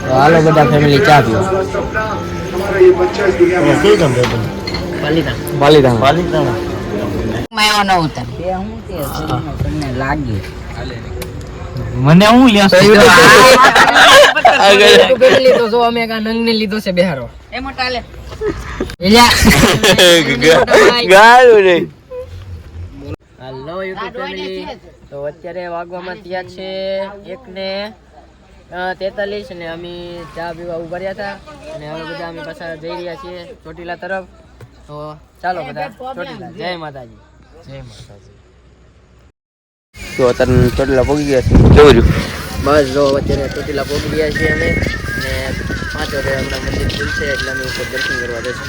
તો હાલો બધા ફેમિલી ચા પીઓ. મને હું લ્યો લીધો જો અમે કા નંગ ને લીધો છે બેહારો એ મોટા લે હાલો યુટ્યુબ ફેમિલી. તો અત્યારે વાગવામાં ત્યાં છે 1:43 ને અમે ચા પીવા ઉભા રહ્યા હતા અને હવે બધા અમે પાછા જઈ રહ્યા છીએ ચોટીલા તરફ. તો ચાલો બધા ચોટીલા. જય માતાજી. જય માતાજી. તો અત્યારે ચોટીલા પહોંચી ગયા છે. કેવું રહ્યું? બસ જો અત્યારે ચોટીલા પહોંચી ગયા છીએ અમે ને 5 વાગે હમણાં મંદિર ખુલશે એટલે અમે ઉપર દર્શન કરવા જઈશું.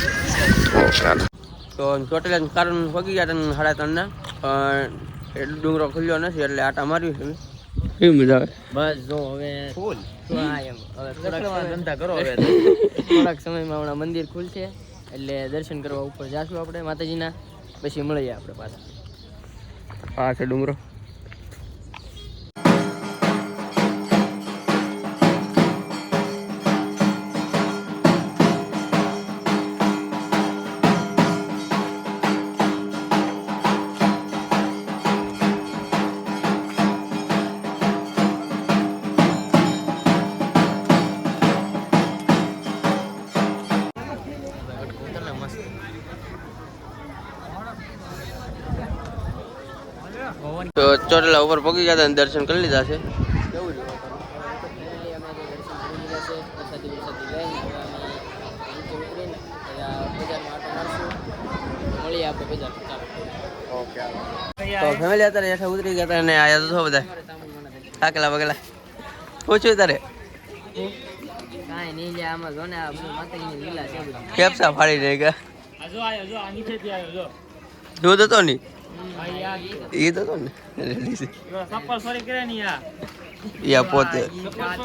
તો ચોટીલા કારણ પહોંચી ગયા હતા 3:30 ના પણ એટલો ડુંગરો ખુલ્યો નથી એટલે આટા માર્યું છે. કેવી મજા આવે? બસ જો હવે ફૂલ ધંધા કરો. હવે થોડાક સમયમાં હમણાં મંદિર ખુલશે એટલે દર્શન કરવા ઉપર જાશું આપણે માતાજીના. પછી મળીએ આપણે પાછા. આ છે ડુંગરો. તો ચોટીલા ઉપર પહોંચી ગયા હતા દર્શન કરી લીધા છે. તો ફેમિલી અત્યારે હેઠા ઉતરી ગયા હતા અને આયા તો બધા થાકેલા વગેલા. પૂછ્યું તારે કેપ્સા ફાડી દે ગયા. દૂધ હતો ને એ તો ને યા પોતે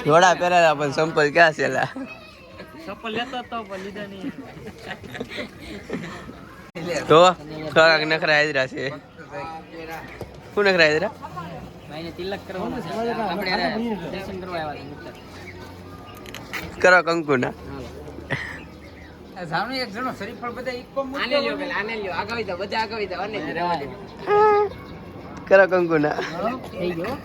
જોડા પહેરેલા પણ સંપલ ક્યાં છે? તો થોડાક નખરા હાજરા છે. શું નખરા હાજરા? કરો કંકુ ના કરો કંકુ ના થઈ ગયું.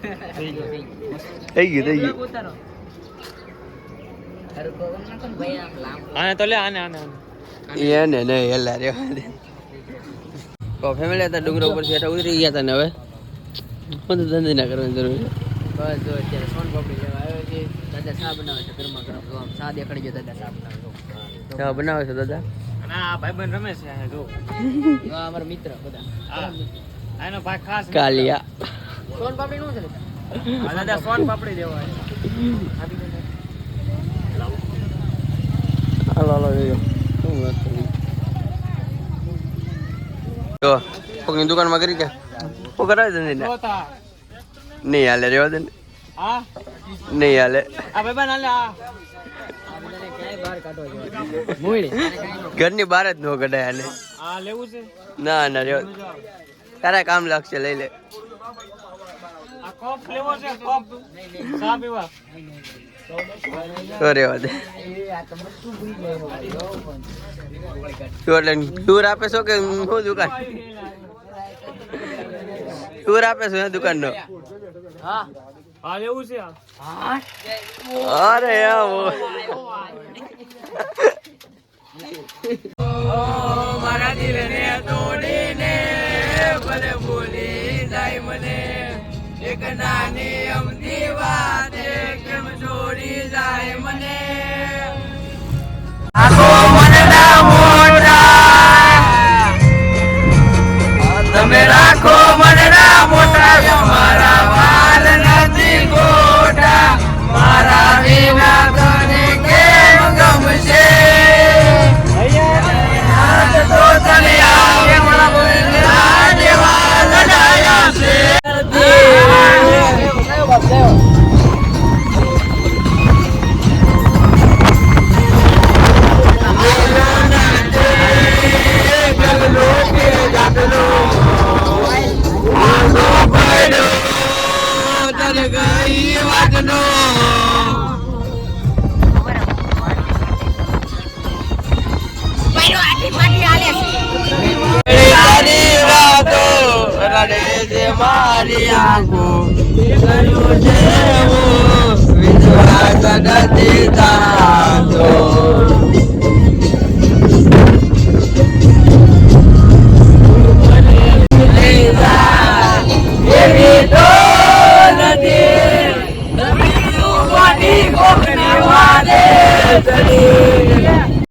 એને નહીં હેલા રેવા દે. તો ફેમિલી હતા ડુંગરા ઉપર હેઠા ઉતરી ગયા હતા ને હવે બધું ધંધી ના કરવાની જરૂર છે. બસ જો અત્યારે સોન પાપડી લેવા આવ્યો છે. દાદા ચા બનાવે છે ઘરમાં ગરમ ગરમ. ચા દેખાડી જો દાદા ચા બનાવે. ચા બનાવે છે દાદા? ના ભાઈબંધ રમે છે જો અમારા મિત્ર બધા. આનો ભાઈ ખાસ કાલિયા સોન પાપડી નું છે દાદા સોન પાપડી દેવા. હાલો તો પગની દુકાનમાં કરી કે હું કરાવી દે ને નહીં હાલે રેવા દે ને. નહીં હાલે. ઘરની બહાર જ ન કઢાય હાલે. ના ના રેવા તારા કામ લાગશે લઈ લે. તો રેવા દે. એટલે ટૂર આપે છો કે શું દુકાન? ટૂર આપે છો દુકાન નો? અરે મારા દિલને તોડીને ભલે ભૂલી જાય મને એક નાની અમથી વાત કેમ છોડી જાય મને. તમે રાખો મનના મોટા તમારા વાલ નથી ગોટા મારા વિના તને કેમ ગમશે? તો તને આવે જેવા લડાયા છે. મારી આંખો કર્યું છે એવું વિશ્વાસ નથી થતો. એવી તો નથી કોકની વાદે ચડી